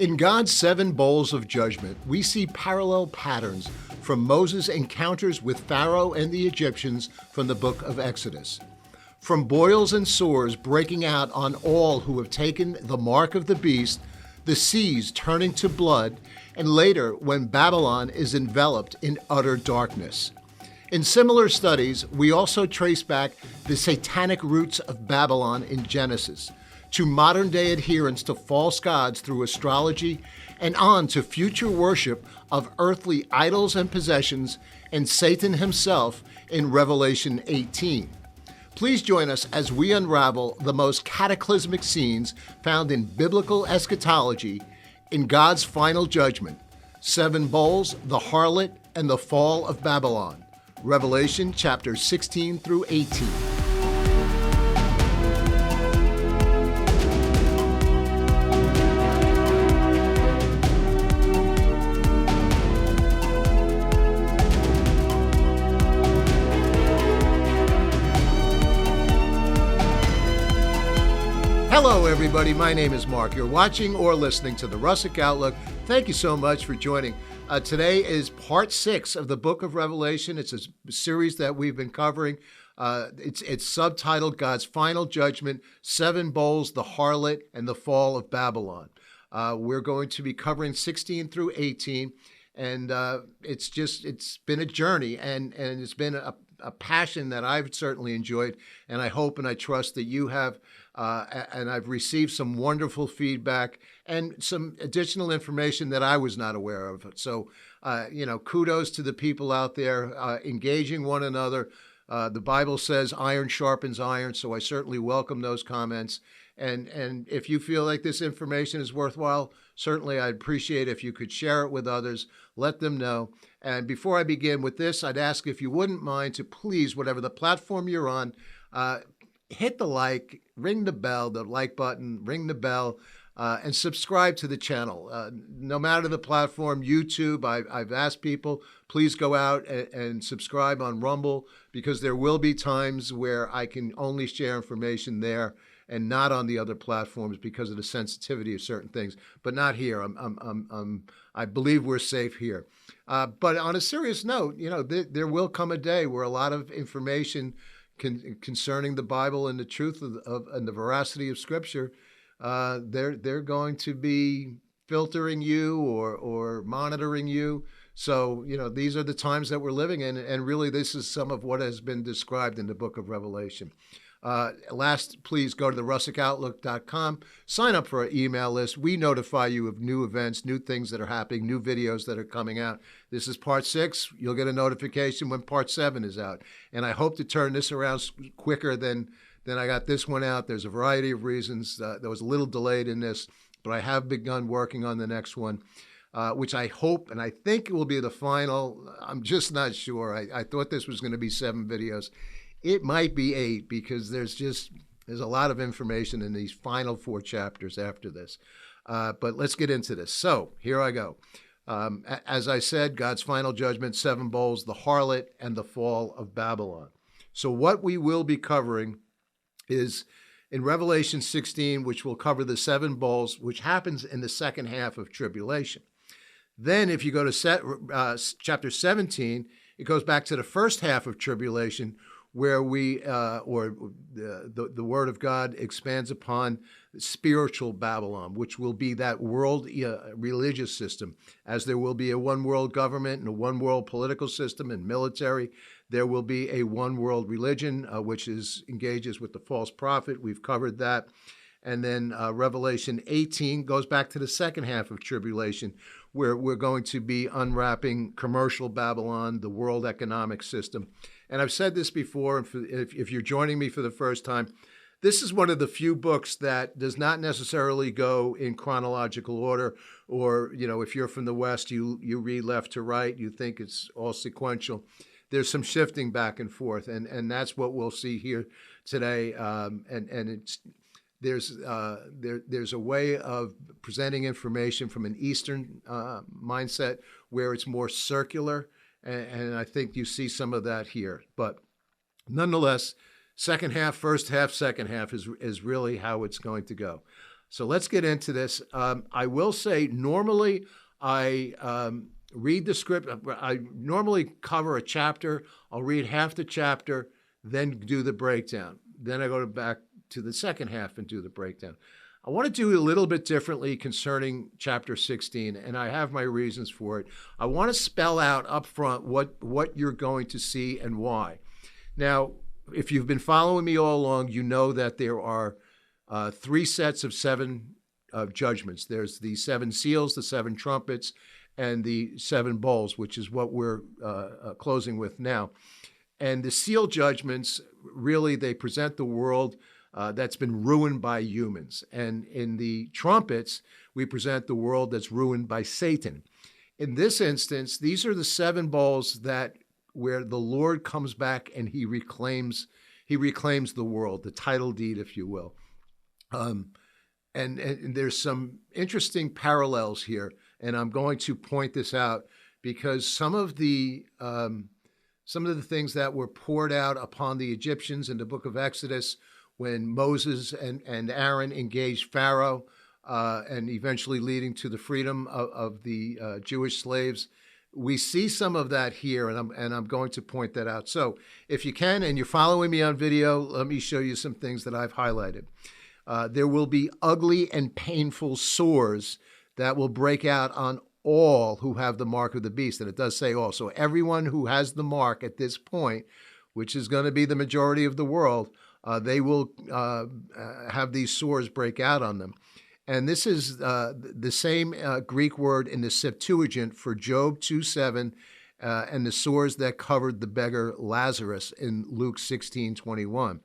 In God's 7 bowls of judgment, we see parallel patterns from Moses' encounters with Pharaoh and the Egyptians from the book of Exodus. From boils and sores breaking out on all who have taken the mark of the beast, the seas turning to blood, and later when Babylon is enveloped in utter darkness. In similar studies, we also trace back the satanic roots of Babylon in Genesis, to modern-day adherence to false gods through astrology, and on to future worship of earthly idols and possessions, and Satan himself in Revelation 18. Please join us as we unravel the most cataclysmic scenes found in biblical eschatology in God's final judgment, 7 bowls, the harlot, and the fall of Babylon. Revelation chapters 16 through 18. Hello, everybody. My name is Mark. You're watching or listening to the Russick Outlook. Thank you so much for joining. Today is part 6 of the book of Revelation. It's a series that we've been covering. It's subtitled God's Final Judgment, 7 Bowls, the Harlot, and the Fall of Babylon. We're going to be covering 16 through 18, and it's been a journey, and it's been a passion that I've certainly enjoyed, and I hope and I trust that you have. And I've received some wonderful feedback and some additional information that I was not aware of. So, kudos to the people out there engaging one another. The Bible says iron sharpens iron, so I certainly welcome those comments. And if you feel like this information is worthwhile, certainly I'd appreciate if you could share it with others, let them know. And before I begin with this, I'd ask if you wouldn't mind to please, whatever the platform you're on, hit the like, ring the bell, the like button, ring the bell, and subscribe to the channel. No matter the platform, YouTube, I've asked people, please go out and subscribe on Rumble, because there will be times where I can only share information there and not on the other platforms because of the sensitivity of certain things, but not here. I believe we're safe here. But on a serious note, there will come a day where a lot of information concerning the Bible and the truth of and the veracity of Scripture, they're going to be filtering you or monitoring you. So, these are the times that we're living in, and really this is some of what has been described in the book of Revelation. Please go to therussickoutlook.com, sign up for our email list. We notify you of new events, new things that are happening, new videos that are coming out. This is part 6. You'll get a notification when part 7 is out. And I hope to turn this around quicker than I got this one out. There's a variety of reasons. There was a little delayed in this, but I have begun working on the next one, which I hope and I think will be the final. I'm just not sure. I thought this was going to be 7 videos. It might be 8 because there's a lot of information in these final 4 chapters after this. But let's get into this. So here I go. As I said, God's final judgment, 7 bowls, the harlot, and the fall of Babylon. So what we will be covering is in Revelation 16, which will cover the 7 bowls, which happens in the second half of tribulation. Then if you go to chapter 17, it goes back to the first half of tribulation, where the Word of God expands upon spiritual Babylon, which will be that world religious system. As there will be a one world government and a one world political system and military, there will be a one world religion, which engages with the false prophet. We've covered that. And then Revelation 18 goes back to the second half of tribulation, where we're going to be unwrapping commercial Babylon, the world economic system. And I've said this before, and if you're joining me for the first time, this is one of the few books that does not necessarily go in chronological order, or, if you're from the West, you read left to right, you think it's all sequential. There's some shifting back and forth, and that's what we'll see here today. There's a way of presenting information from an Eastern mindset where it's more circular, and I think you see some of that here. But nonetheless, second half, first half, second half is really how it's going to go. So let's get into this. I will say, normally I read the script. I normally cover a chapter. I'll read half the chapter, then do the breakdown. Then I go back to the second half and do the breakdown. I want to do a little bit differently concerning chapter 16, and I have my reasons for it. I want to spell out up front what you're going to see and why. Now, if you've been following me all along, you know that there are three sets of seven judgments. There's the seven seals, the seven trumpets, and the seven bowls, which is what we're closing with now. And the seal judgments, really, they present the world that's been ruined by humans. And in the trumpets, we present the world that's ruined by Satan. In this instance, these are the seven bowls where the Lord comes back and he reclaims the world, the title deed, if you will. And there's some interesting parallels here, and I'm going to point this out because some of the things that were poured out upon the Egyptians in the book of Exodus when Moses and Aaron engaged Pharaoh, and eventually leading to the freedom of the Jewish slaves. We see some of that here, and I'm going to point that out. So if you can, and you're following me on video, let me show you some things that I've highlighted. There will be ugly and painful sores that will break out on all who have the mark of the beast. And it does say all. So everyone who has the mark at this point, which is going to be the majority of the world, they will have these sores break out on them. And this is the same Greek word in the Septuagint for Job 2:7 and the sores that covered the beggar Lazarus in Luke 16:21.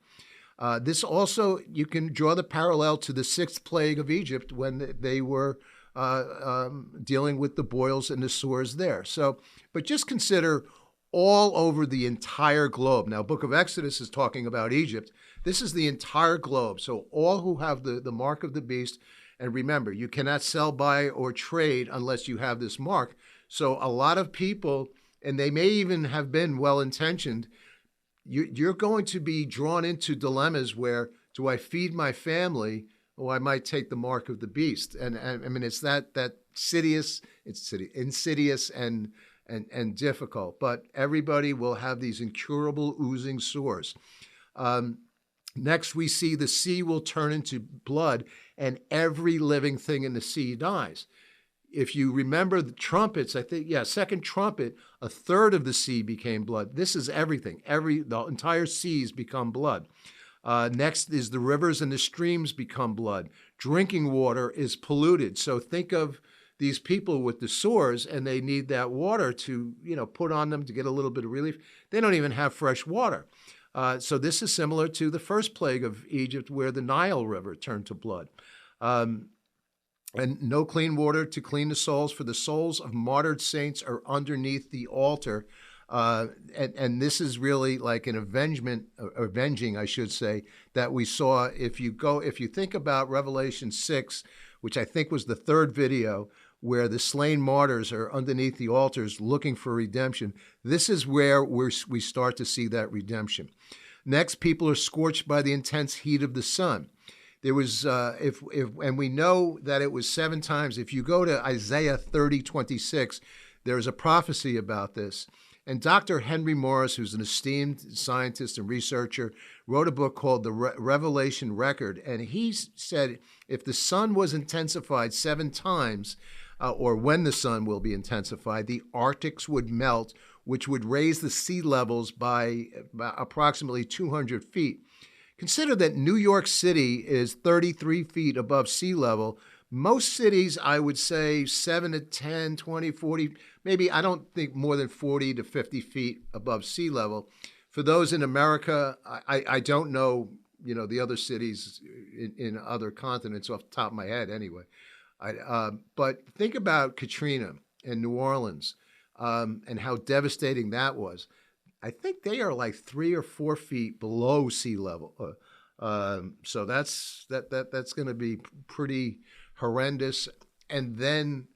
This also, you can draw the parallel to the sixth plague of Egypt when they were dealing with the boils and the sores there. So, but just consider all over the entire globe. Now, Book of Exodus is talking about Egypt. This is the entire globe. So all who have the mark of the beast, and remember, you cannot sell, buy, or trade unless you have this mark. So a lot of people, and they may even have been well-intentioned, you're going to be drawn into dilemmas where, do I feed my family, or I might take the mark of the beast? And I mean, it's that insidious and difficult. But everybody will have these incurable oozing sores. Next, we see the sea will turn into blood, and every living thing in the sea dies. If you remember the trumpets, I think, second trumpet, a third of the sea became blood. This is everything. The entire seas become blood. Next is the rivers and the streams become blood. Drinking water is polluted. So think of these people with the sores, and they need that water to, put on them to get a little bit of relief. They don't even have fresh water. So this is similar to the first plague of Egypt, where the Nile River turned to blood. And no clean water to clean the souls, for the souls of martyred saints are underneath the altar. And this is really like an avenging, I should say, that we saw. If you think about Revelation 6, which I think was the third video, where the slain martyrs are underneath the altars looking for redemption, this is where we start to see that redemption. Next, people are scorched by the intense heat of the sun. There was, and we know that it was 7 times. If you go to Isaiah 30:26, there is a prophecy about this. And Dr. Henry Morris, who's an esteemed scientist and researcher, wrote a book called The Revelation Record. And he said if the sun was intensified 7 times, or when the sun will be intensified, the Arctics would melt, which would raise the sea levels by approximately 200 feet. Consider that New York City is 33 feet above sea level. Most cities, I would say 7 to 10, 20, 40, maybe, I don't think more than 40 to 50 feet above sea level. For those in America, I don't know, the other cities in other continents off the top of my head anyway. But think about Katrina in New Orleans and how devastating that was. I think they are like 3 or 4 feet below sea level. So that's going to be pretty horrendous. And then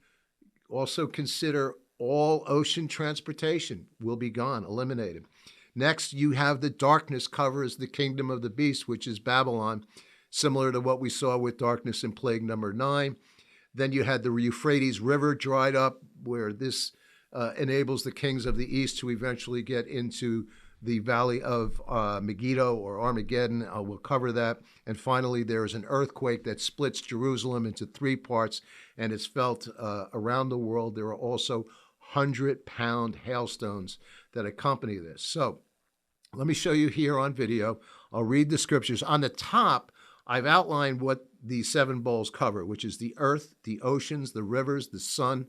also consider all ocean transportation will be gone, eliminated. Next, you have the darkness covers the kingdom of the beast, which is Babylon. similar to what we saw with darkness in plague number 9. Then you had the Euphrates River dried up, where this enables the kings of the east to eventually get into the valley of Megiddo or Armageddon. We'll cover that. And finally, there is an earthquake that splits Jerusalem into 3 parts, and it's felt around the world. There are also 100-pound hailstones that accompany this. So let me show you here on video. I'll read the scriptures. On the top, I've outlined what the 7 bowls cover, which is the earth, the oceans, the rivers, the sun,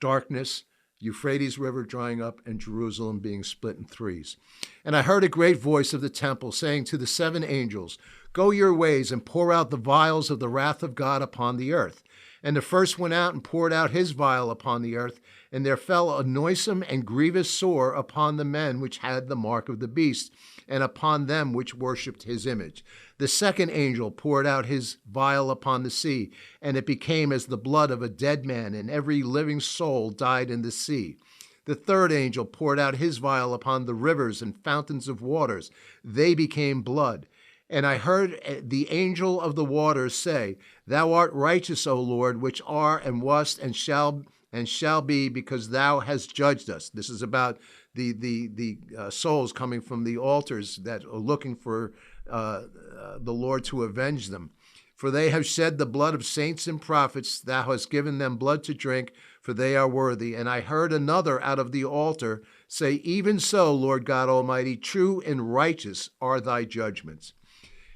darkness, Euphrates River drying up, and Jerusalem being split in 3s. And I heard a great voice of the temple saying to the 7 angels, "Go your ways and pour out the vials of the wrath of God upon the earth." And the first went out and poured out his vial upon the earth, and there fell a noisome and grievous sore upon the men which had the mark of the beast, and upon them which worshipped his image. The second angel poured out his vial upon the sea, and it became as the blood of a dead man, and every living soul died in the sea. The third angel poured out his vial upon the rivers and fountains of waters. They became blood. And I heard the angel of the waters say, "Thou art righteous, O Lord, which are and wast and shall be, because thou hast judged us." This is about the souls coming from the altars that are looking for the Lord to avenge them. "For they have shed the blood of saints and prophets. Thou hast given them blood to drink, for they are worthy." And I heard another out of the altar say, "Even so, Lord God Almighty, true and righteous are thy judgments."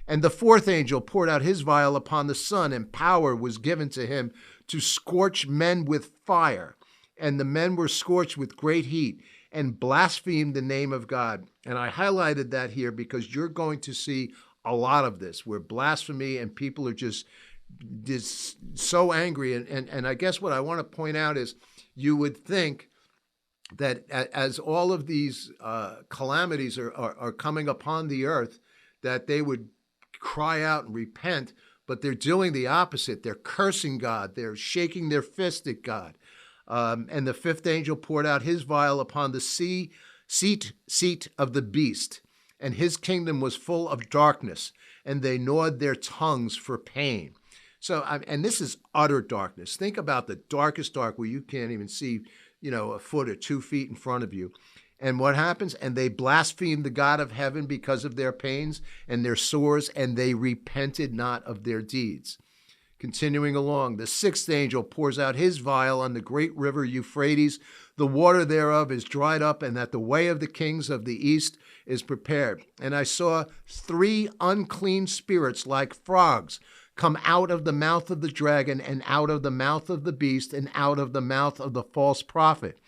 And the fourth angel poured out his vial upon the sun, and power was given to him to scorch men with fire. And the men were scorched with great heat and blasphemed the name of God. And I highlighted that here because you're going to see a lot of this, where blasphemy and people are just so angry. And I guess what I want to point out is you would think that as all of these calamities are coming upon the earth, that they would cry out and repent, but they're doing the opposite. They're cursing God. They're shaking their fist at God. And the fifth angel poured out his vial upon the seat of the beast, and his kingdom was full of darkness, and they gnawed their tongues for pain. So, and this is utter darkness. Think about the darkest dark, where you can't even see, a foot or 2 feet in front of you. And what happens? And they blasphemed the God of heaven because of their pains and their sores, and they repented not of their deeds. Continuing along, the sixth angel pours out his vial on the great river Euphrates. The water thereof is dried up, and that the way of the kings of the east is prepared. And I saw 3 unclean spirits like frogs come out of the mouth of the dragon, and out of the mouth of the beast, and out of the mouth of the false prophet.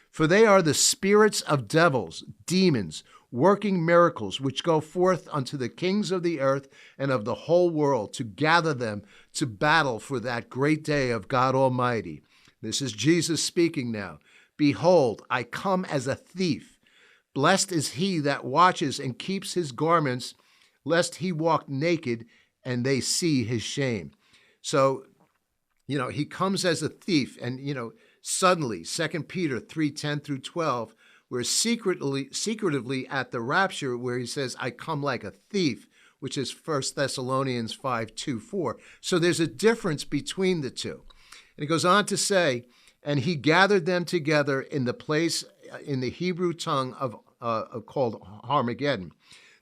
For they are the spirits of devils, demons, working miracles, which go forth unto the kings of the earth and of the whole world, to gather them to battle for that great day of God Almighty. This is Jesus speaking now. "Behold, I come as a thief. Blessed is he that watches and keeps his garments, lest he walk naked and they see his shame." So, he comes as a thief, and, suddenly, 2 Peter 3:10 through 12, we're secretively at the rapture, where he says, "I come like a thief," which is 1 Thessalonians 5:2-4. So there's a difference between the two. And it goes on to say, "And he gathered them together in the place in the Hebrew tongue called Armageddon.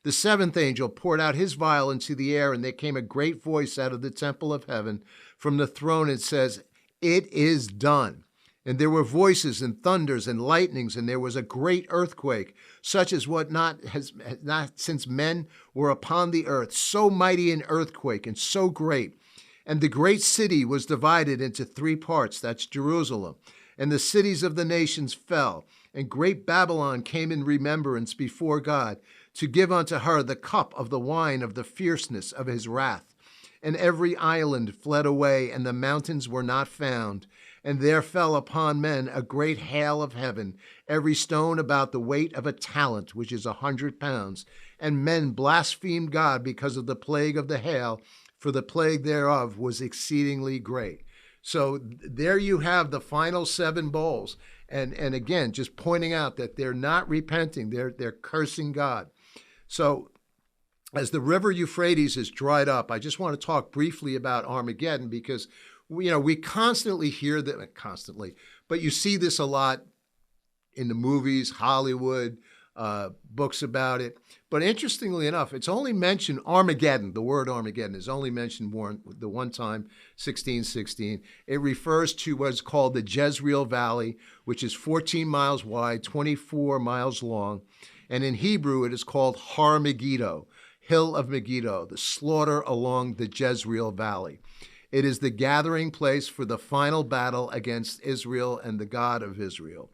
The seventh angel poured out his vial into the air, and there came a great voice out of the temple of heaven from the throne. It says, 'It is done.' And there were voices and thunders and lightnings, and there was a great earthquake, such as what has not since men were upon the earth, so mighty an earthquake and so great. And the great city was divided into 3 parts, that's Jerusalem. And the cities of the nations fell, and great Babylon came in remembrance before God, to give unto her the cup of the wine of the fierceness of his wrath. And every island fled away, and the mountains were not found. And there fell upon men a great hail of heaven, every stone about the weight of a talent, which is 100 pounds. And men blasphemed God because of the plague of the hail, for the plague thereof was exceedingly great." So there you have the final 7 bowls. And again, just pointing out that they're not repenting, they're cursing God. So as the river Euphrates is dried up, I just want to talk briefly about Armageddon because, we constantly hear that, but you see this a lot in the movies, Hollywood, books about it. But interestingly enough, it's only mentioned Armageddon. The word Armageddon is only mentioned the one time, 1616. It refers to what's called the Jezreel Valley, which is 14 miles wide, 24 miles long. And in Hebrew, it is called Har Megiddo, Hill of Megiddo, the slaughter along the Jezreel Valley. It is the gathering place for the final battle against Israel and the God of Israel.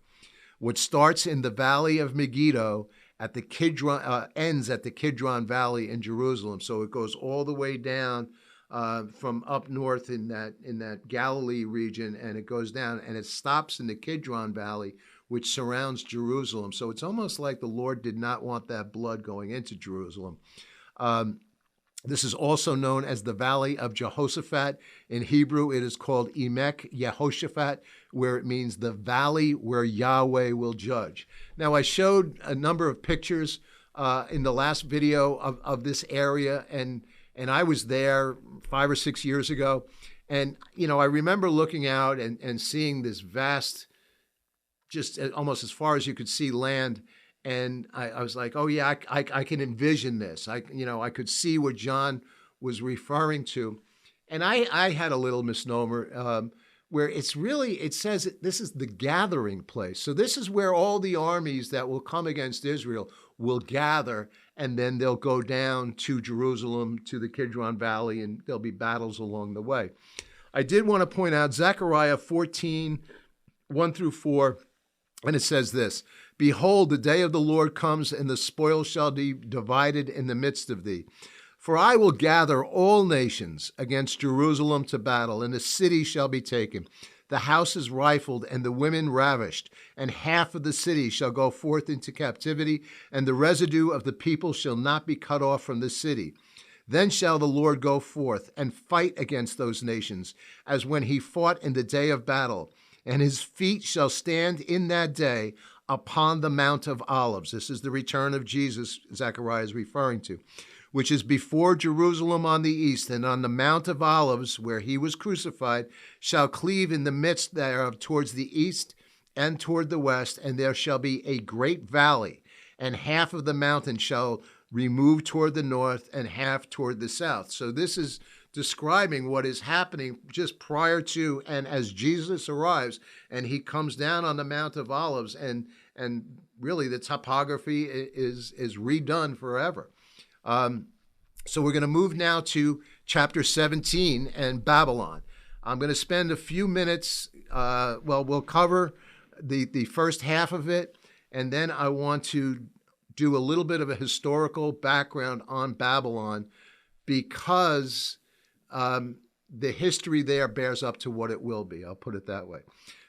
What starts in the valley of Megiddo at the Kidron, ends at the Kidron Valley in Jerusalem. So it goes all the way down from up north in that Galilee region, and it goes down and it stops in the Kidron Valley, which surrounds Jerusalem. So it's almost like the Lord did not want that blood going into Jerusalem. This is also known as the Valley of Jehoshaphat. In Hebrew, it is called Emek Yehoshaphat, where it means the valley where Yahweh will judge. Now, I showed a number of pictures in the last video of this area, and I was there 5 or 6 years ago. And, I remember looking out and seeing this vast, just almost as far as you could see land. And I was like, oh yeah, I can envision this. I could see what John was referring to. And I had a little misnomer where it says this is the gathering place. So this is where all the armies that will come against Israel will gather, and then they'll go down to Jerusalem, to the Kidron Valley, and there'll be battles along the way. I did want to point out Zechariah 14, 1 through 4, and it says this: Behold, the day of the Lord comes, and the spoil shall be divided in the midst of thee. For I will gather all nations against Jerusalem to battle, and the city shall be taken, the houses rifled, and the women ravished, and half of the city shall go forth into captivity, and the residue of the people shall not be cut off from the city. Then shall the Lord go forth and fight against those nations, as when he fought in the day of battle, and his feet shall stand in that day upon the Mount of Olives. This is the return of Jesus, Zechariah is referring to, which is before Jerusalem on the east, and on the Mount of Olives, where he was crucified, shall cleave in the midst thereof towards the east and toward the west, and there shall be a great valley, and half of the mountain shall remove toward the north, and half toward the south. So this is describing what is happening just prior to and as Jesus arrives, and he comes down on the Mount of Olives, and really the topography is redone forever. So we're going to move now to chapter 17 and Babylon. I'm going to spend a few minutes, we'll cover the first half of it, and then I want to do a little bit of a historical background on Babylon, because the history there bears up to what it will be. I'll put it that way.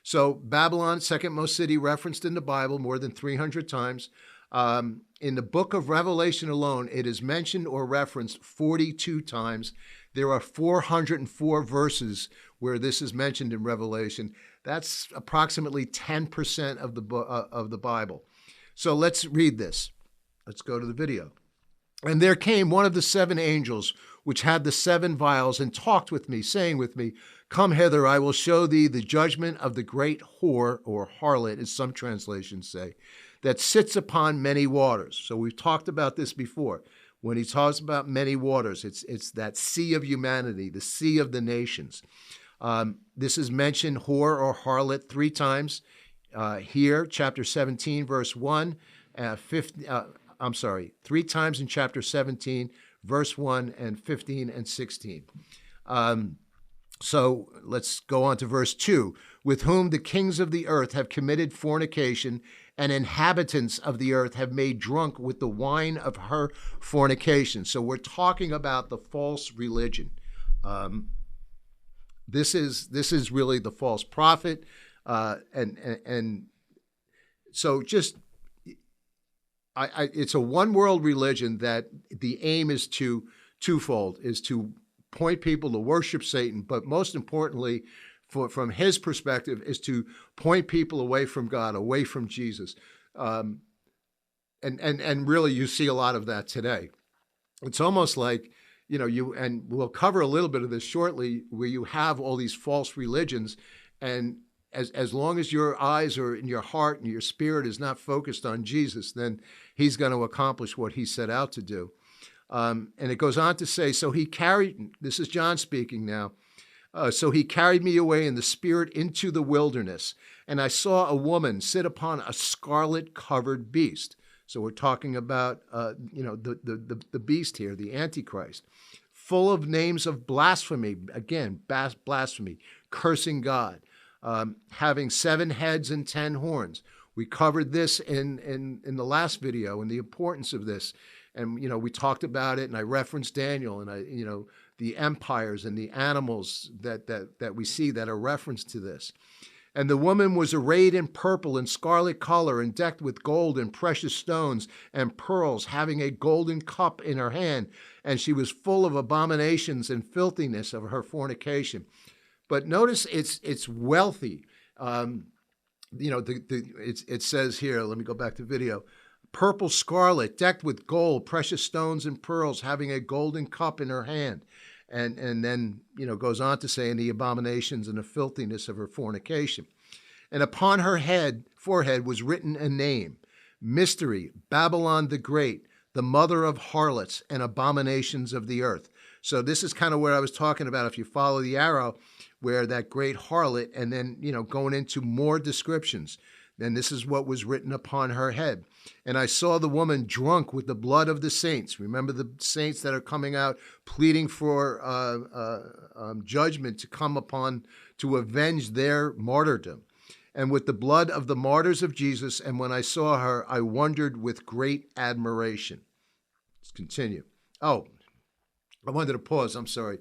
So Babylon, second most city referenced in the Bible more than 300 times. In the book of Revelation alone, it is mentioned or referenced 42 times. There are 404 verses where this is mentioned in Revelation. That's approximately 10% of the Bible. So let's read this. Let's go to the video. And there came one of the 7 angels, which had the 7 vials, and talked with me, saying with me, Come hither, I will show thee the judgment of the great whore, or harlot, as some translations say, that sits upon many waters. So we've talked about this before. When he talks about many waters, it's that sea of humanity, the sea of the nations. This is mentioned, whore or harlot, 3 times here, chapter 17, verse 1, 3 times in chapter 17, verse 1, and 15 and 16. So let's go on to verse 2. With whom the kings of the earth have committed fornication, and inhabitants of the earth have made drunk with the wine of her fornication. So we're talking about the false religion. This is really the false prophet, and so just it's a one world religion that the aim is twofold: is to point people to worship Satan, but most importantly, from his perspective, is to point people away from God, away from Jesus. And really, you see a lot of that today. It's almost like, and we'll cover a little bit of this shortly, where you have all these false religions, and as long as your eyes are in your heart and your spirit is not focused on Jesus, then he's going to accomplish what he set out to do. And it goes on to say, so he carried, this is John speaking now, so he carried me away in the spirit into the wilderness, and I saw a woman sit upon a scarlet-covered beast. So we're talking about, the beast here, the Antichrist, full of names of blasphemy, again, blasphemy, cursing God, having 7 heads and 10 horns. We covered this in the last video and the importance of this. And, we talked about it, and I referenced Daniel, and the empires and the animals that we see that are referenced to this. And the woman was arrayed in purple and scarlet color and decked with gold and precious stones and pearls, having a golden cup in her hand. And she was full of abominations and filthiness of her fornication. But notice it's wealthy. It says here, let me go back to video. Purple scarlet, decked with gold, precious stones and pearls, having a golden cup in her hand. And then, goes on to say, in the abominations and the filthiness of her fornication. And upon her forehead was written a name, Mystery, Babylon the Great, the mother of harlots and abominations of the earth. So this is kind of where I was talking about, if you follow the arrow, where that great harlot, and then, going into more descriptions. Then this is what was written upon her head. And I saw the woman drunk with the blood of the saints. Remember the saints that are coming out pleading for judgment to come upon, to avenge their martyrdom. And with the blood of the martyrs of Jesus. And when I saw her, I wondered with great admiration. Let's continue. Oh, I wanted to pause. I'm sorry.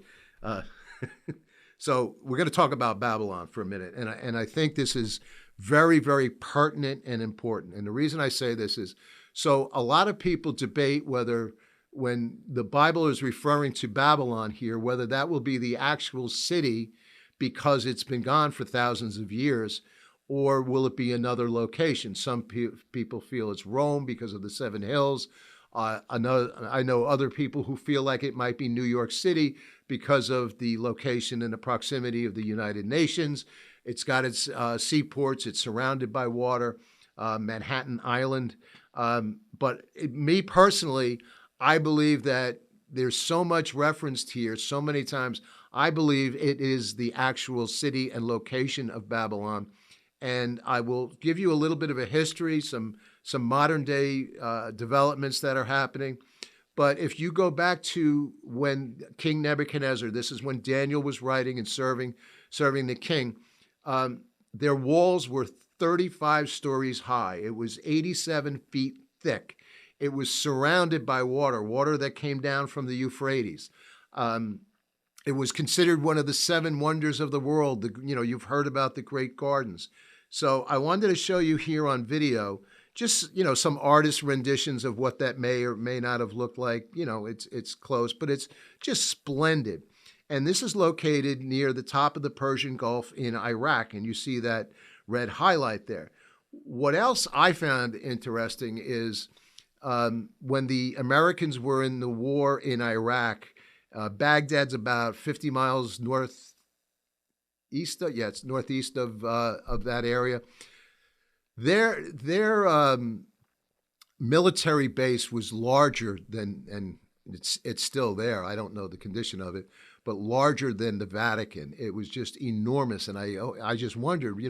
So we're going to talk about Babylon for a minute. And I think this is very, very pertinent and important. And the reason I say this is, so a lot of people debate whether, when the Bible is referring to Babylon here, whether that will be the actual city because it's been gone for thousands of years, or will it be another location? Some people feel it's Rome because of the 7 hills. I know other people who feel like it might be New York City because of the location and the proximity of the United Nations. It's got its seaports. It's surrounded by water, Manhattan Island. But me personally, I believe that there's so much referenced here so many times. I believe it is the actual city and location of Babylon. And I will give you a little bit of a history, some modern day developments that are happening. But if you go back to when King Nebuchadnezzar, this is when Daniel was writing and serving the king, their walls were 35 stories high. It was 87 feet thick. It was surrounded by water that came down from the Euphrates. It was considered one of the 7 wonders of the world. You've heard about the Great Gardens. So I wanted to show you here on video just, some artist renditions of what that may or may not have looked like. It's close, but it's just splendid. And this is located near the top of the Persian Gulf in Iraq, and you see that red highlight there. What else I found interesting is when the Americans were in the war in Iraq, Baghdad's about 50 miles northeast of that area. Their military base was larger than, and it's still there. I don't know the condition of it, but larger than the Vatican. It was just enormous. And I just wondered,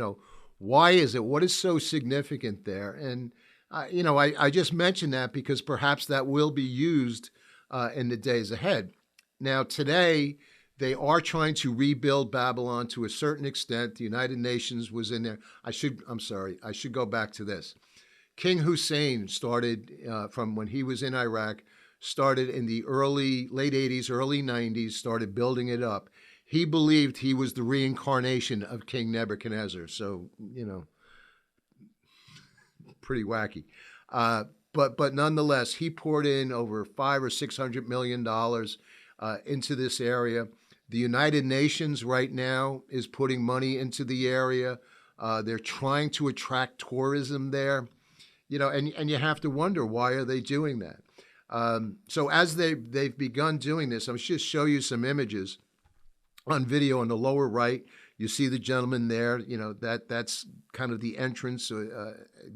why is it? What is so significant there? And, I just mentioned that because perhaps that will be used in the days ahead. Now, today, they are trying to rebuild Babylon to a certain extent. The United Nations was in there. I should go back to this. King Hussein started from when he was in Iraq, started in the late 80s, early 90s, started building it up. He believed he was the reincarnation of King Nebuchadnezzar. So, pretty wacky. But nonetheless, he poured in over $500 or $600 million into this area. The United Nations right now is putting money into the area. They're trying to attract tourism there, and you have to wonder, why are they doing that? So as they've begun doing this, I'm just show you some images on video on the lower right. You see the gentleman there. That's kind of the entrance,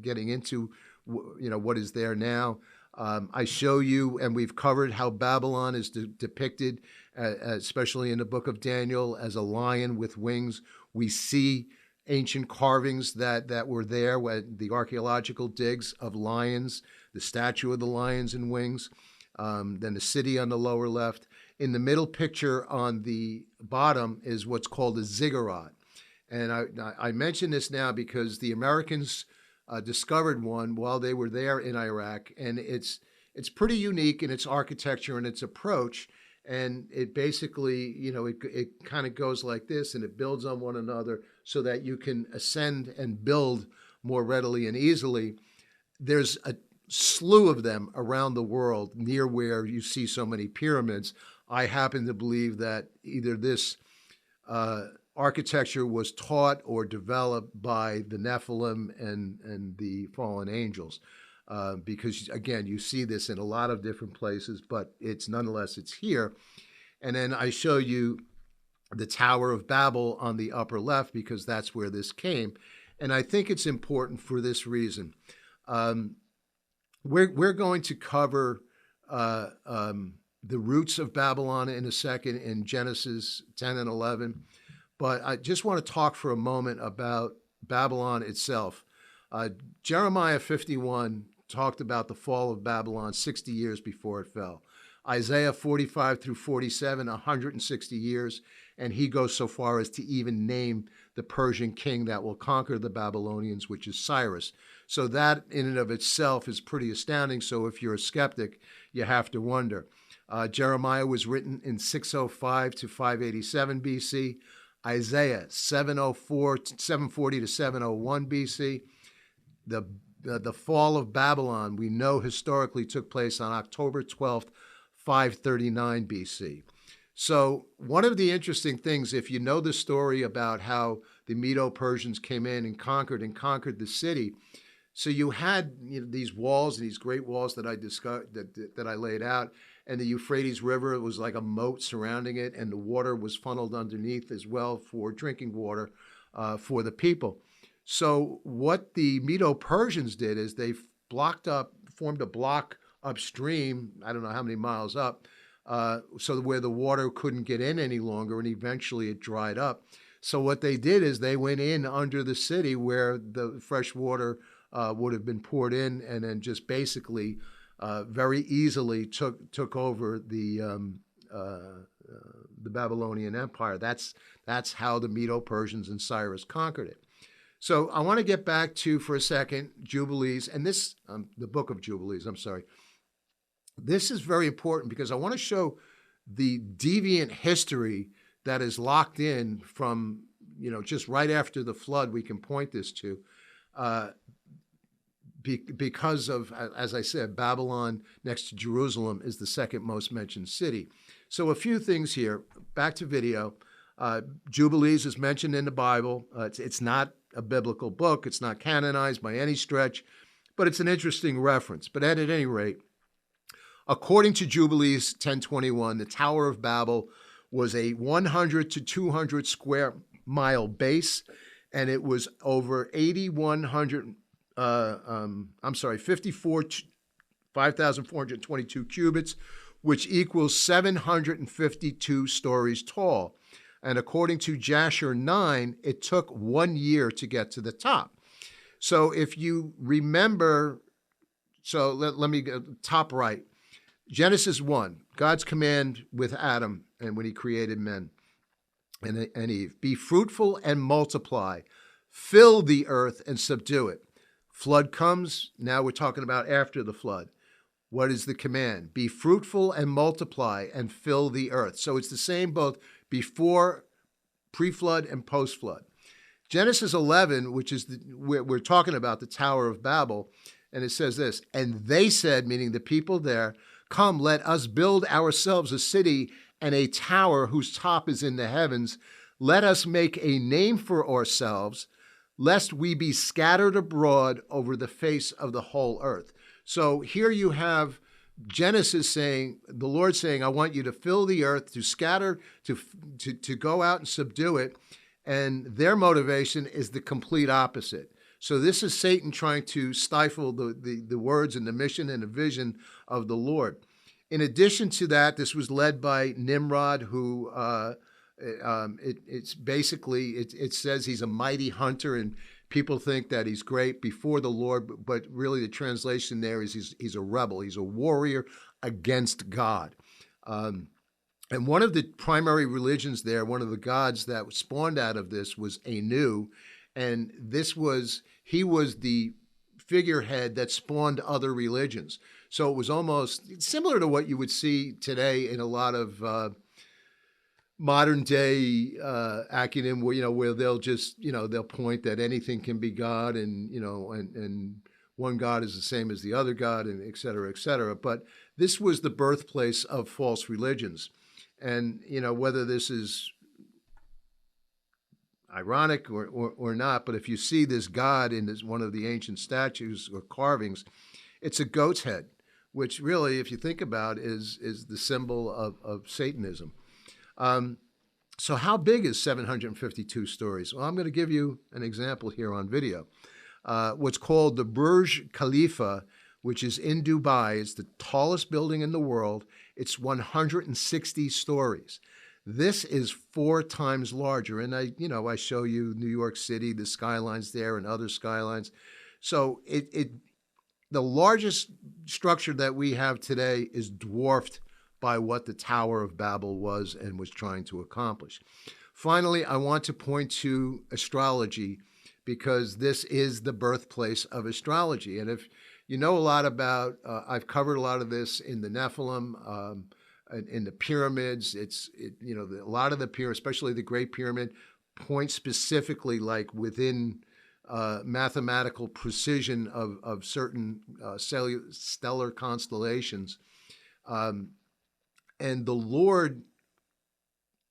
getting into what is there now. I show you, and we've covered how Babylon is depicted, especially in the book of Daniel, as a lion with wings. We see ancient carvings that were there, the archaeological digs of lions, the statue of the lions and wings, then the city on the lower left. In the middle picture on the bottom is what's called a ziggurat. And I mention this now because the Americans discovered one while they were there in Iraq, and it's pretty unique in its architecture and its approach. And it basically, it kind of goes like this, and it builds on one another so that you can ascend and build more readily and easily. There's a slew of them around the world near where you see so many pyramids. I happen to believe that either this architecture was taught or developed by the Nephilim and the fallen angels. Because again, you see this in a lot of different places, but nonetheless, it's here. And then I show you the Tower of Babel on the upper left, because that's where this came. And I think it's important for this reason. We're going to cover the roots of Babylon in a second in Genesis 10 and 11. But I just want to talk for a moment about Babylon itself. Jeremiah 51 talked about the fall of Babylon 60 years before it fell. Isaiah 45 through 47, 160 years, and he goes so far as to even name the Persian king that will conquer the Babylonians, which is Cyrus. So that in and of itself is pretty astounding. So if you're a skeptic, you have to wonder. Jeremiah was written in 605 to 587 BC. Isaiah 740 to 701 BC. The fall of Babylon, we know historically took place on October 12th, 539 BC. So one of the interesting things, if you know the story about how the Medo-Persians came in and conquered the city, so you had these walls, these great walls that I discussed, that I laid out, and the Euphrates River, it was like a moat surrounding it, and the water was funneled underneath as well for drinking water for the people. So what the Medo-Persians did is they formed a block upstream, I don't know how many miles up, so where the water couldn't get in any longer, and eventually it dried up. So what they did is they went in under the city where the fresh water would have been poured in, and then just basically very easily took over the Babylonian Empire. That's how the Medo-Persians and Cyrus conquered it. So I want to get back to, for a second, Jubilees, and this, the book of Jubilees, I'm sorry. This is very important because I want to show the deviant history that is locked in from, just right after the flood. We can point this to, because of, as I said, Babylon next to Jerusalem is the second most mentioned city. So a few things here. Back to video. Jubilees is mentioned in the Bible. It's not a biblical book. It's not canonized by any stretch, but it's an interesting reference. But at any rate, according to Jubilees 10:21, the Tower of Babel was a 100 to 200 square mile base, and it was over 5,422 cubits, which equals 752 stories tall. And according to Jasher 9, it took 1 year to get to the top. So if you remember, let me go top right. Genesis 1, God's command with Adam and when he created men and Eve. Be fruitful and multiply. Fill the earth and subdue it. Flood comes. Now we're talking about after the flood. What is the command? Be fruitful and multiply and fill the earth. So it's the same both before, pre-flood, and post-flood. Genesis 11, which is we're talking about the Tower of Babel, and it says this, and they said, meaning the people there, come, let us build ourselves a city and a tower whose top is in the heavens. Let us make a name for ourselves, lest we be scattered abroad over the face of the whole earth. So here you have Genesis saying, the Lord saying, I want you to fill the earth, to scatter, to go out and subdue it. And their motivation is the complete opposite. So this is Satan trying to stifle the words and the mission and the vision of the Lord. In addition to that, this was led by Nimrod, who it says he's a mighty hunter, and people think that he's great before the Lord, but really the translation there is he's a rebel. He's a warrior against God. And one of the primary religions there, one of the gods that spawned out of this was Anu, and he was the figurehead that spawned other religions. So it was almost similar to what you would see today in a lot of modern day acronym, where they'll just they'll point that anything can be God, and and one God is the same as the other God, and et cetera, et cetera. But this was the birthplace of false religions, and whether this is ironic or not, but if you see this God in one of the ancient statues or carvings, it's a goat's head, which really, if you think about, is the symbol of Satanism. So how big is 752 stories? Well, I'm going to give you an example here on video. What's called the Burj Khalifa, which is in Dubai, is the tallest building in the world. It's 160 stories. This is 4 times larger. And I show you New York City, the skylines there, and other skylines. So the largest structure that we have today is dwarfed by what the Tower of Babel was and was trying to accomplish. Finally, I want to point to astrology, because this is the birthplace of astrology. And if you know a lot about, I've covered a lot of this in the Nephilim, in the pyramids. A lot of the pyramids, especially the Great Pyramid, point specifically like within mathematical precision of certain stellar constellations. And the Lord,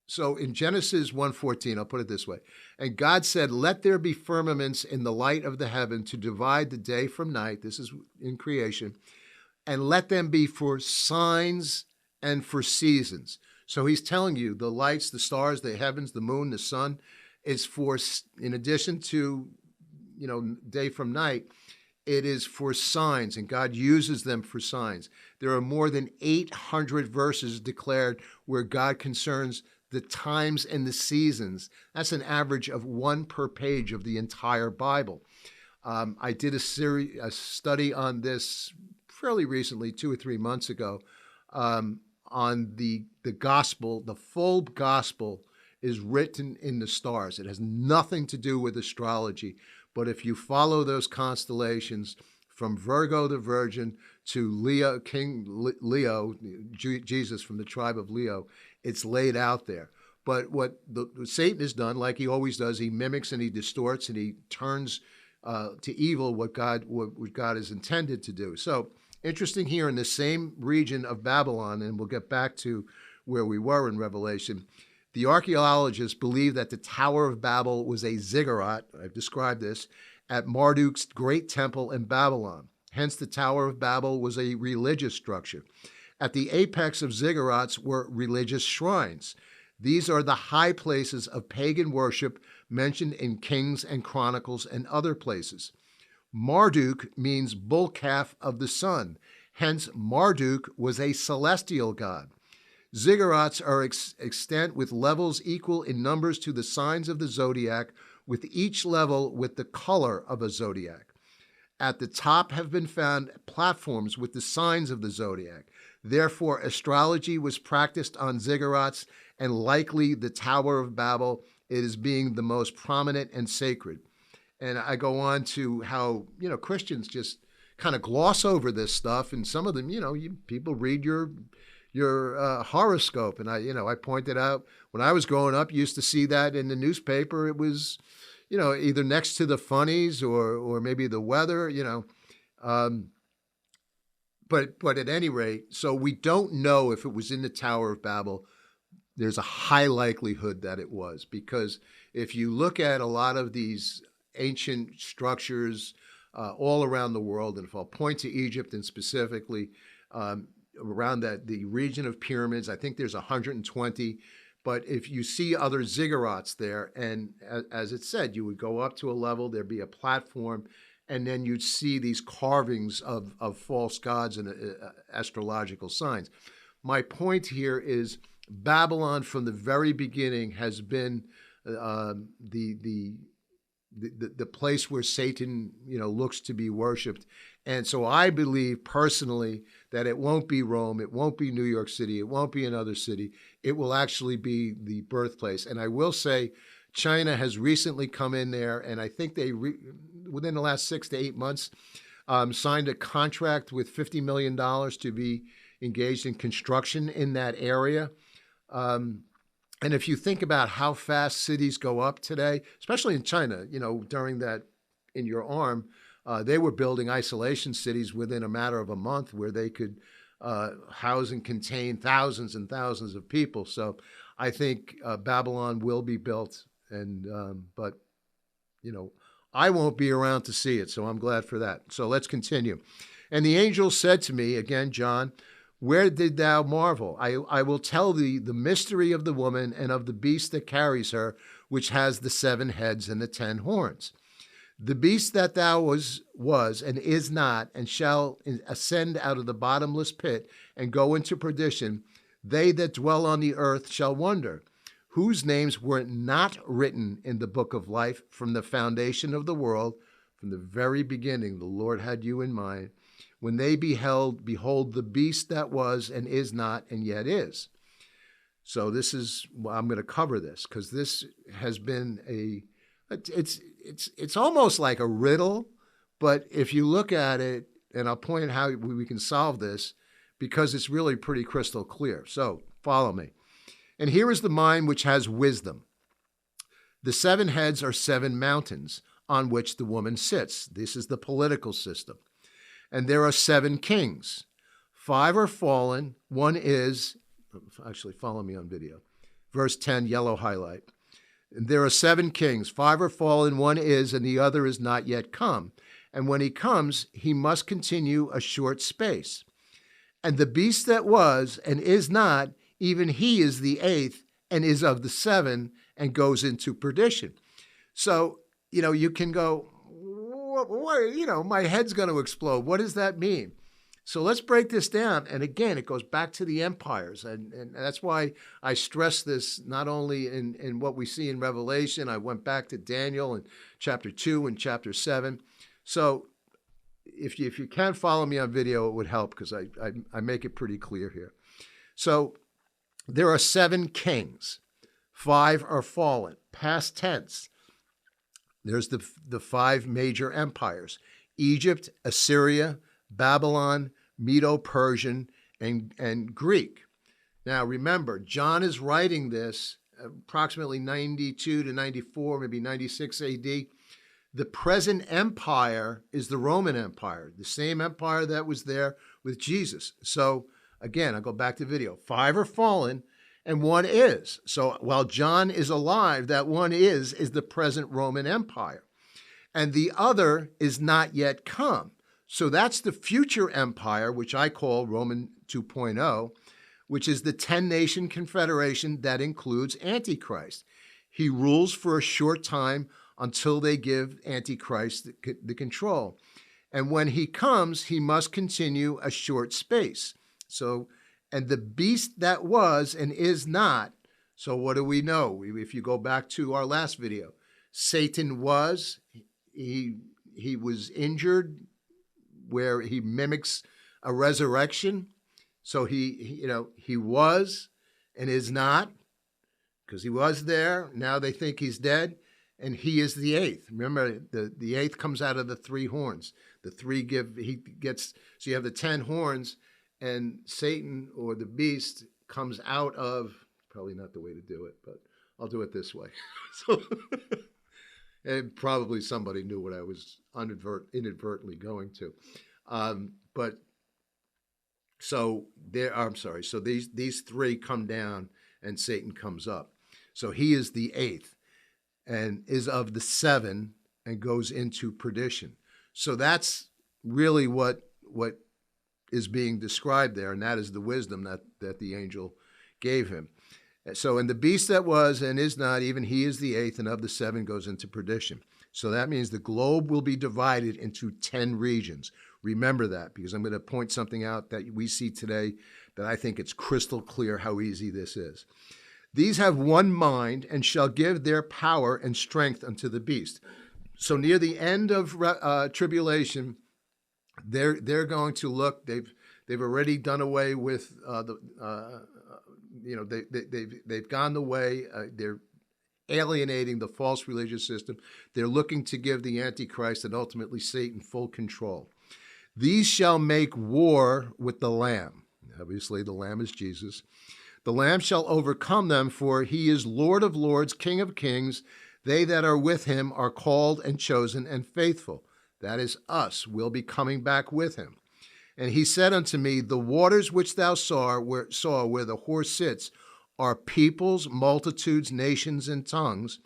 so in Genesis 1:14, I'll put it this way, and God said, let there be firmaments in the light of the heaven to divide the day from night. This is in creation. And let them be for signs and for seasons. So he's telling you the lights, the stars, the heavens, the moon, the sun is for, in addition to, day from night, it is for signs, and God uses them for signs. There are more than 800 verses declared where God concerns the times and the seasons. That's an average of 1 per page of the entire Bible. I did a study on this fairly recently, 2 or 3 months ago, on the gospel. The full gospel is written in the stars. It has nothing to do with astrology. But if you follow those constellations from Virgo the Virgin to Leo, King Leo, Jesus from the tribe of Leo, it's laid out there. But what Satan has done, like he always does, he mimics and he distorts and he turns to evil what God has intended to do. So interesting here in the same region of Babylon, and we'll get back to where we were in Revelation, the archaeologists believe that the Tower of Babel was a ziggurat, I've described this, at Marduk's great temple in Babylon. Hence, the Tower of Babel was a religious structure. At the apex of ziggurats were religious shrines. These are the high places of pagan worship mentioned in Kings and Chronicles and other places. Marduk means bull calf of the sun. Hence, Marduk was a celestial god. Ziggurats are extant with levels equal in numbers to the signs of the zodiac, with each level with the color of a zodiac. At the top have been found platforms with the signs of the zodiac. Therefore, astrology was practiced on ziggurats, and likely the Tower of Babel is being the most prominent and sacred. And I go on to how, Christians just kind of gloss over this stuff, and some of them, people read your horoscope. And I pointed out when I was growing up, you used to see that in the newspaper. It was, either next to the funnies or maybe the weather, But at any rate, so we don't know if it was in the Tower of Babel. There's a high likelihood that it was, because if you look at a lot of these ancient structures all around the world, and if I'll point to Egypt and specifically, around the region of pyramids. I think there's 120. But if you see other ziggurats there, and as it said, you would go up to a level, there'd be a platform, and then you'd see these carvings of false gods and astrological signs. My point here is Babylon from the very beginning has been the place where Satan, looks to be worshipped. And so I believe personally that it won't be Rome, it won't be New York City, it won't be another city. It will actually be the birthplace. And I will say China has recently come in there, and I think they, within the last 6 to 8 months, signed a contract with $50 million to be engaged in construction in that area. And if you think about how fast cities go up today, especially in China, during that in your arm, they were building isolation cities within a matter of a month where they could house and contain thousands and thousands of people. So I think Babylon will be built, but I won't be around to see it, so I'm glad for that. So let's continue. And the angel said to me, again, John, where did thou marvel? I will tell thee the mystery of the woman and of the beast that carries her, which has the 7 heads and the 10 horns. The beast that thou was and is not, and shall ascend out of the bottomless pit and go into perdition, they that dwell on the earth shall wonder, whose names were not written in the book of life from the foundation of the world. From the very beginning, the Lord had you in mind, when they behold the beast that was and is not and yet is. So I'm going to cover this because this has been it's almost like a riddle, but if you look at it, and I'll point out how we can solve this, because it's really pretty crystal clear. So follow me. And here is the mind which has wisdom. The 7 heads are 7 mountains on which the woman sits. This is the political system. And there are 7 kings. 5 are fallen, one is, actually follow me on video. Verse 10, yellow highlight. And there are 7 kings. 5 are fallen, one is, and the other is not yet come. And when he comes, he must continue a short space. And the beast that was and is not, even he is the 8th and is of the 7 and goes into perdition. So, you can go, my head's going to explode. What does that mean? So let's break this down. And again, it goes back to the empires. And that's why I stress this not only in what we see in Revelation. I went back to Daniel in chapter 2 and chapter 7. So if you can follow me on video, it would help because I make it pretty clear here. So there are 7 kings. 5 are fallen. Past tense. There's the 5 major empires: Egypt, Assyria, Babylon, Medo-Persian, and Greek. Now remember, John is writing this approximately 92 to 94, maybe 96 AD. The present empire is the Roman Empire, the same empire that was there with Jesus. So again, I'll go back to video. 5 are fallen, and 1 is. So while John is alive, that 1 is the present Roman Empire. And the other is not yet come. So that's the future empire, which I call Roman 2.0, which is the 10-nation confederation that includes Antichrist. He rules for a short time until they give Antichrist the control. And when he comes, he must continue a short space. So, and the beast that was and is not. So what do we know? If you go back to our last video, Satan was, he was injured, where he mimics a resurrection. So he was and is not, because he was there. Now they think he's dead, and he is the 8th. Remember, the 8th comes out of the 3 horns. The 3 so you have the 10 horns, and Satan or the beast comes out of, probably not the way to do it, but I'll do it this way. So, and probably somebody knew what I was inadvertently going to. So these 3 come down and Satan comes up. So he is the 8th and is of the 7 and goes into perdition. So that's really what is being described there, and that is the wisdom that the angel gave him. So, and the beast that was and is not, even he is the eighth, and of the seven goes into perdition. So that means the globe will be divided into 10 regions. Remember that, because I'm going to point something out that we see today that I think it's crystal clear how easy this is. These have one mind and shall give their power and strength unto the beast. So near the end of tribulation, they're going to look. They've already done away with they've gone the way. They're alienating the false religious system. They're looking to give the Antichrist and ultimately Satan full control. These shall make war with the Lamb. Obviously, the Lamb is Jesus. The Lamb shall overcome them, for he is Lord of lords, King of kings. They that are with him are called and chosen and faithful. That is us. We'll be coming back with him. And he said unto me, the waters which thou saw where the horse sits are peoples, multitudes, nations, and tongues.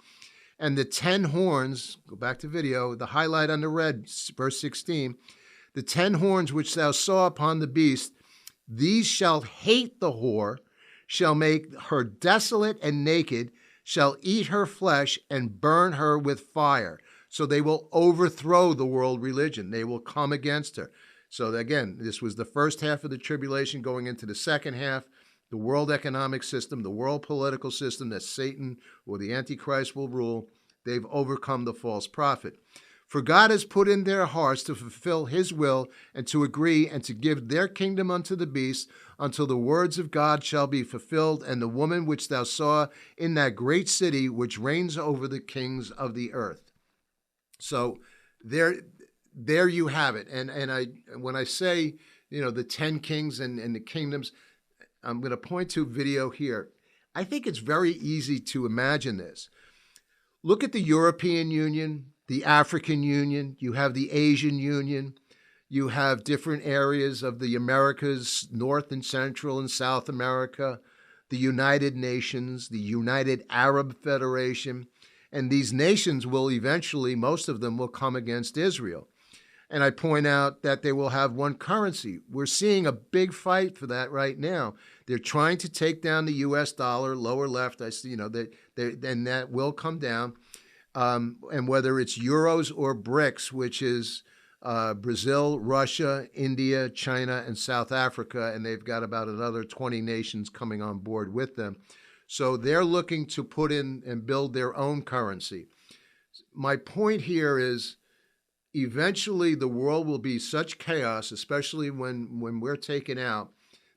And the 10 horns, go back to video, the highlight on the red, verse 16, the 10 horns which thou saw upon the beast, these shall hate the whore, shall make her desolate and naked, shall eat her flesh and burn her with fire. So they will overthrow the world religion. They will come against her. So again, this was the first half of the tribulation going into the second half. The world economic system, the world political system that Satan or the Antichrist will rule, they've overcome the false prophet. For God has put in their hearts to fulfill his will and to agree and to give their kingdom unto the beast until the words of God shall be fulfilled, and the woman which thou saw in that great city which reigns over the kings of the earth. So there you have it. And when I say, the 10 kings and the kingdoms, I'm going to point to a video here. I think it's very easy to imagine this. Look at the European Union, the African Union, you have the Asian Union, you have different areas of the Americas, North and Central and South America, the United Nations, the United Arab Federation, and these nations will eventually, most of them will come against Israel. And I point out that they will have one currency. We're seeing a big fight for that right now. They're trying to take down the U.S. dollar, lower left. I see, and that will come down. And whether it's euros or BRICS, which is Brazil, Russia, India, China, and South Africa, and they've got about another 20 nations coming on board with them. So they're looking to put in and build their own currency. My point here is, eventually the world will be such chaos, especially when we're taken out,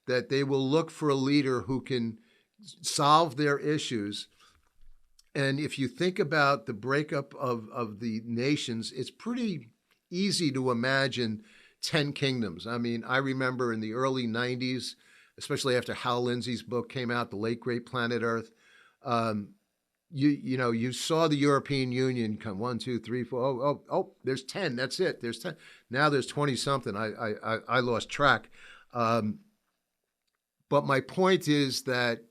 that they will look for a leader who can solve their issues. And if you think about the breakup of the nations, it's pretty easy to imagine 10 kingdoms. I mean, I remember in the early 90s, especially after Hal Lindsey's book came out, The Late Great Planet Earth, you saw the European Union come 1, 2, 3, 4. Oh, there's 10. That's it. There's 10. Now there's 20 something. I lost track. But my point is that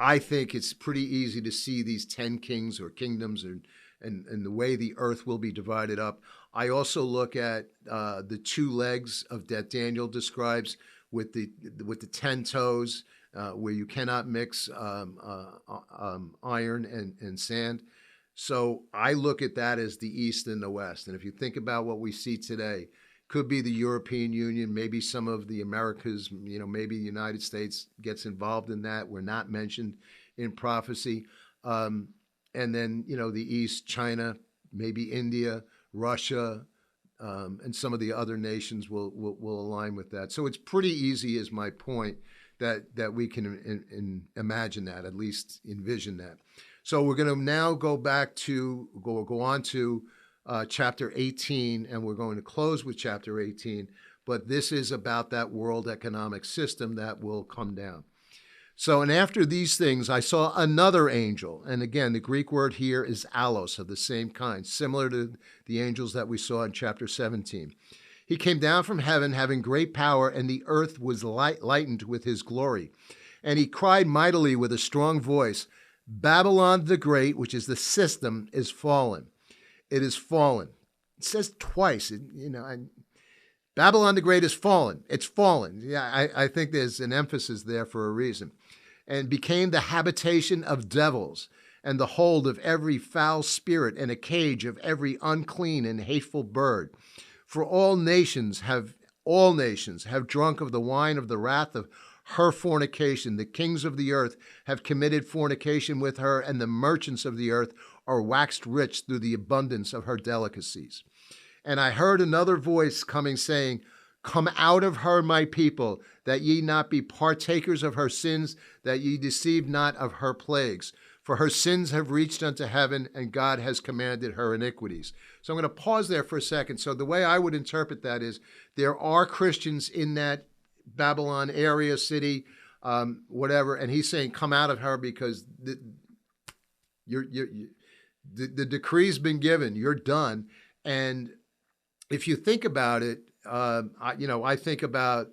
I think it's pretty easy to see these 10 kings or kingdoms and the way the earth will be divided up. I also look at the 2 legs that Daniel describes with the 10 toes. Where you cannot mix iron and sand. So I look at that as the East and the West. And if you think about what we see today, could be the European Union, maybe some of the Americas, maybe the United States gets involved in that. We're not mentioned in prophecy. And then, the East, China, maybe India, Russia, and some of the other nations will align with that. So it's pretty easy, is my point, that we can imagine that, at least envision that. So we're going to now go on to chapter 18, and we're going to close with chapter 18. But this is about that world economic system that will come down. So, and after these things, I saw another angel. And again, the Greek word here is allos, of the same kind, similar to the angels that we saw in chapter 17. He came down from heaven having great power, and the earth was lightened with his glory. And he cried mightily with a strong voice, Babylon the Great, which is the system, is fallen. It is fallen. It says twice, Babylon the Great is fallen. It's fallen. Yeah, I think there's an emphasis there for a reason. And became the habitation of devils, and the hold of every foul spirit, and a cage of every unclean and hateful bird. For all nations have drunk of the wine of the wrath of her fornication. The kings of the earth have committed fornication with her, and the merchants of the earth are waxed rich through the abundance of her delicacies. And I heard another voice coming, saying, Come out of her, my people, that ye not be partakers of her sins, that ye deceive not of her plagues. For her sins have reached unto heaven, and God has commanded her iniquities. So I'm going to pause there for a second. So the way I would interpret that is there are Christians in that Babylon area, city, whatever, and he's saying, come out of her because the decree's been given. You're done. And if you think about it, I think about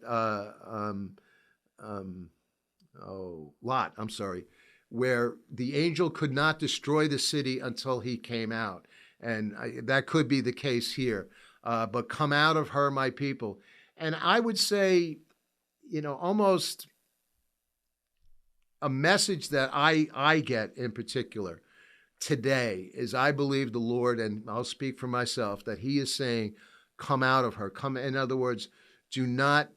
Lot. I'm sorry, where the angel could not destroy the city until he came out, and that could be the case here. But come out of her, my people. And I would say, almost a message that I get in particular today is I believe the Lord, and I'll speak for myself, that he is saying, come out of her. Come, in other words, do not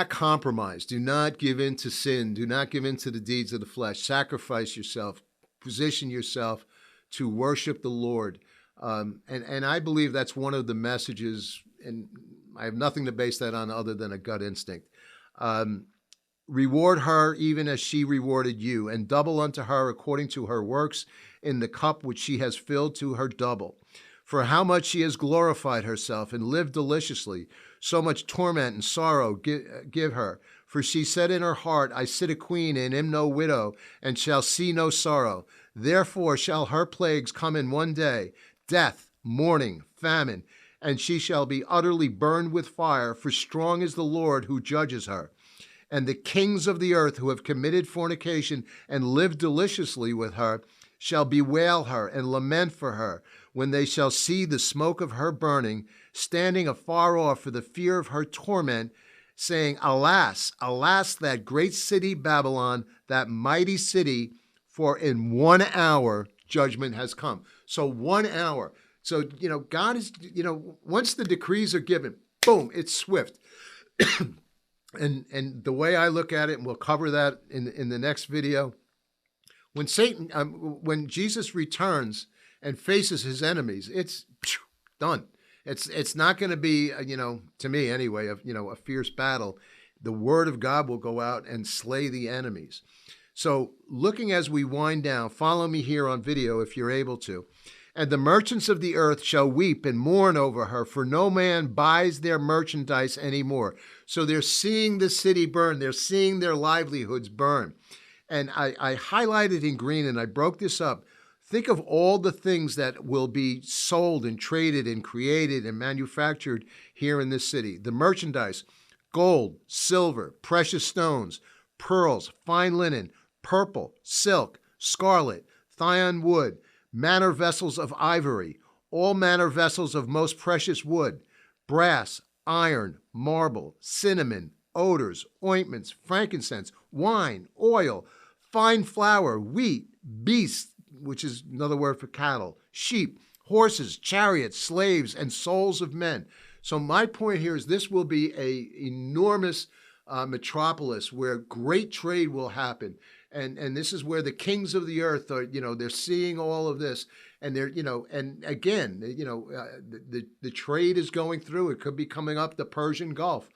compromise. Do not give in to sin. Do not give in to the deeds of the flesh. Sacrifice yourself. Position yourself to worship the Lord. And I believe that's one of the messages, and I have nothing to base that on other than a gut instinct. Reward her even as she rewarded you, and double unto her according to her works in the cup which she has filled to her double. For how much she has glorified herself and lived deliciously, so much torment and sorrow give her. For she said in her heart, I sit a queen and am no widow, and shall see no sorrow. Therefore shall her plagues come in one day, death, mourning, famine, and she shall be utterly burned with fire, for strong is the Lord who judges her. And the kings of the earth who have committed fornication and lived deliciously with her shall bewail her and lament for her, when they shall see the smoke of her burning, standing afar off for the fear of her torment, saying, Alas, alas, that great city Babylon, that mighty city, for in 1 hour judgment has come. So 1 hour. So, God is, once the decrees are given, boom, it's swift. And the way I look at it, and we'll cover that in the next video, when Jesus returns and faces his enemies, it's done. It's not going to be, to me anyway, a fierce battle. The word of God will go out and slay the enemies. So looking as we wind down, follow me here on video if you're able to. And the merchants of the earth shall weep and mourn over her, for no man buys their merchandise anymore. So they're seeing the city burn. They're seeing their livelihoods burn. And I highlighted in green, and I broke this up. Think of all the things that will be sold and traded and created and manufactured here in this city. The merchandise: gold, silver, precious stones, pearls, fine linen, purple, silk, scarlet, thyine wood, manner vessels of ivory, all manner vessels of most precious wood, brass, iron, marble, cinnamon, odors, ointments, frankincense, wine, oil, fine flour, wheat, beasts, which is another word for cattle, sheep, horses, chariots, slaves, and souls of men. So my point here is this will be an enormous metropolis where great trade will happen. And this is where the kings of the earth are, they're seeing all of this. And they're, and again, the trade is going through. It could be coming up the Persian Gulf.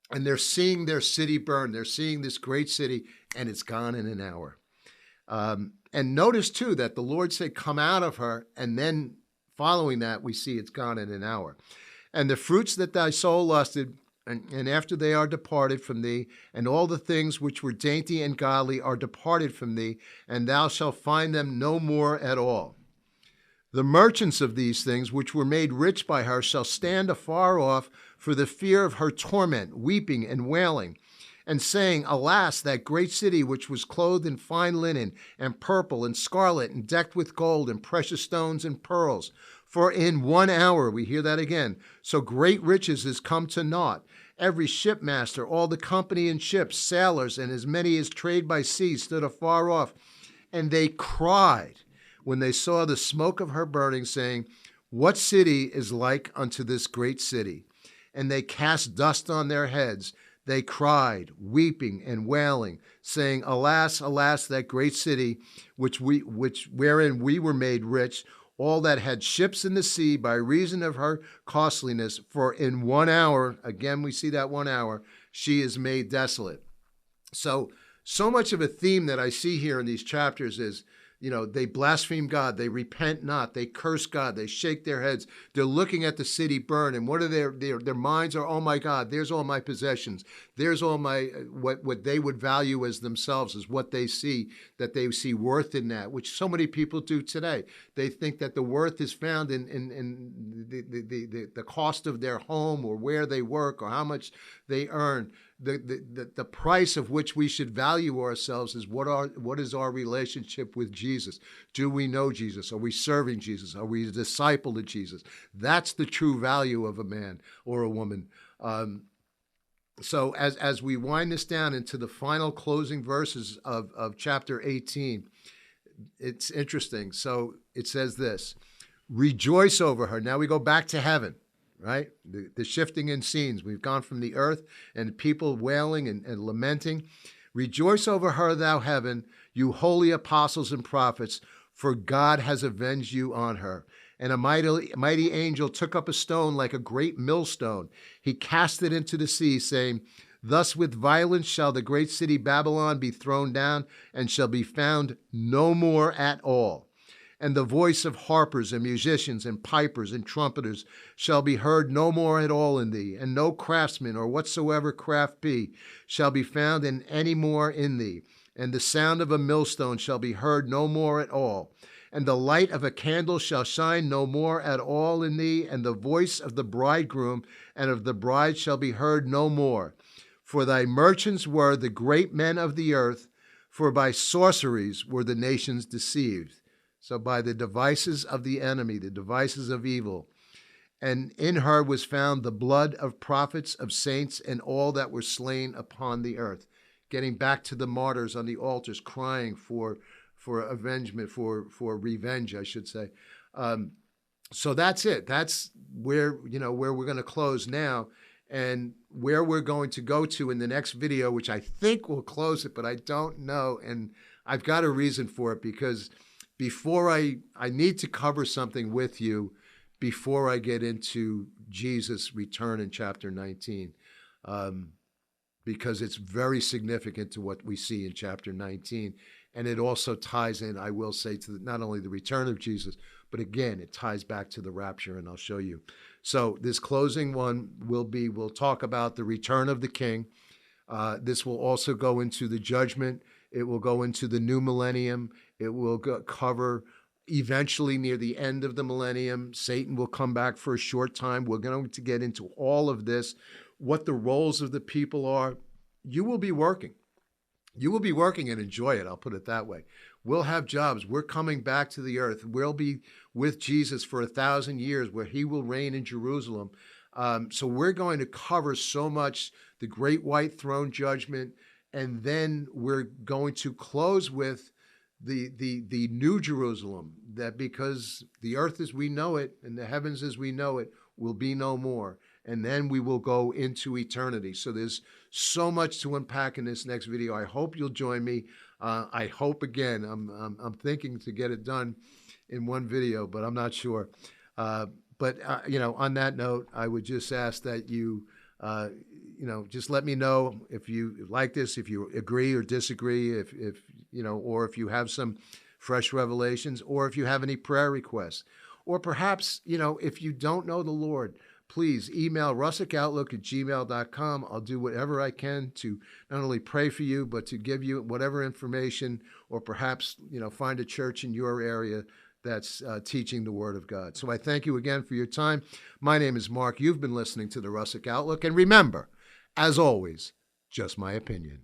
And they're seeing their city burn. They're seeing this great city, and it's gone in an hour. And notice, too, that the Lord said, come out of her, and then following that, we see it's gone in an hour. And the fruits that thy soul lusted, and after they are departed from thee, and all the things which were dainty and godly are departed from thee, and thou shalt find them no more at all. The merchants of these things, which were made rich by her, shall stand afar off for the fear of her torment, weeping and wailing. and saying, Alas, that great city which was clothed in fine linen and purple and scarlet and decked with gold and precious stones and pearls. For in 1 hour," we hear that again, "so great riches is come to naught. Every shipmaster, all the company in ships, sailors, and as many as trade by sea stood afar off. And they cried when they saw the smoke of her burning, saying, What city is like unto this great city? And they cast dust on their heads. They cried, weeping and wailing, saying, Alas, alas, that great city wherein we were made rich, all that had ships in the sea by reason of her costliness. For in 1 hour," again we see that 1 hour, "she is made desolate." So much of a theme that I see here in these chapters is, they blaspheme God, they repent not, they curse God, they shake their heads, they're looking at the city burn, and what are their minds are, oh my God, there's all my possessions, there's all my, what they would value as themselves, is what they see, that they see worth in that, which so many people do today. They think that the worth is found in the cost of their home, or where they work, or how much they earn. The price of which we should value ourselves is what is our relationship with Jesus? Do we know Jesus? Are we serving Jesus? Are we a disciple of Jesus? That's the true value of a man or a woman. So as we wind this down into the final closing verses of chapter 18, it's interesting. So it says this: "Rejoice over her." Now we go back to heaven. Right? The shifting in scenes. We've gone from the earth and people wailing and lamenting. "Rejoice over her, thou heaven, you holy apostles and prophets, for God has avenged you on her. And a mighty angel took up a stone like a great millstone. He cast it into the sea, saying, Thus with violence shall the great city Babylon be thrown down, and shall be found no more at all. And the voice of harpers and musicians and pipers and trumpeters shall be heard no more at all in thee, and no craftsman or whatsoever craft be shall be found in any more in thee. And the sound of a millstone shall be heard no more at all. And the light of a candle shall shine no more at all in thee, and the voice of the bridegroom and of the bride shall be heard no more. For thy merchants were the great men of the earth, for by sorceries were the nations deceived." So by the devices of the enemy, the devices of evil. "And in her was found the blood of prophets, of saints, and all that were slain upon the earth." Getting back to the martyrs on the altars, crying for avengement, for revenge, I should say. So that's it. That's where we're going to close now, and where we're going to go to in the next video, which I think will close it, but I don't know. And I've got a reason for it, because before I need to cover something with you before I get into Jesus' return in chapter 19, because it's very significant to what we see in chapter 19. And it also ties in, I will say, to not only the return of Jesus, but again, it ties back to the rapture, and I'll show you. So this closing one we'll talk about the return of the King. This will also go into the judgment. It will go into the new millennium. It will cover eventually, near the end of the millennium, Satan will come back for a short time. We're going to get into all of this, what the roles of the people are. You will be working. You will be working and enjoy it. I'll put it that way. We'll have jobs. We're coming back to the earth. We'll be with Jesus for 1,000 years, where he will reign in Jerusalem. So we're going to cover so much, the great white throne judgment, and then we're going to close with the new Jerusalem, that because the earth as we know it and the heavens as we know it will be no more. And then we will go into eternity. So there's so much to unpack in this next video. I hope you'll join me. I hope, again, I'm thinking to get it done in one video, but I'm not sure. But on that note, I would just ask that you, just let me know if you like this, if you agree or disagree, if or if you have some fresh revelations, or if you have any prayer requests, or perhaps, if you don't know the Lord, please email russickoutlook@gmail.com. I'll do whatever I can to not only pray for you, but to give you whatever information, or perhaps, find a church in your area that's teaching the Word of God. So I thank you again for your time. My name is Mark. You've been listening to the Russick Outlook. And remember, as always, just my opinion.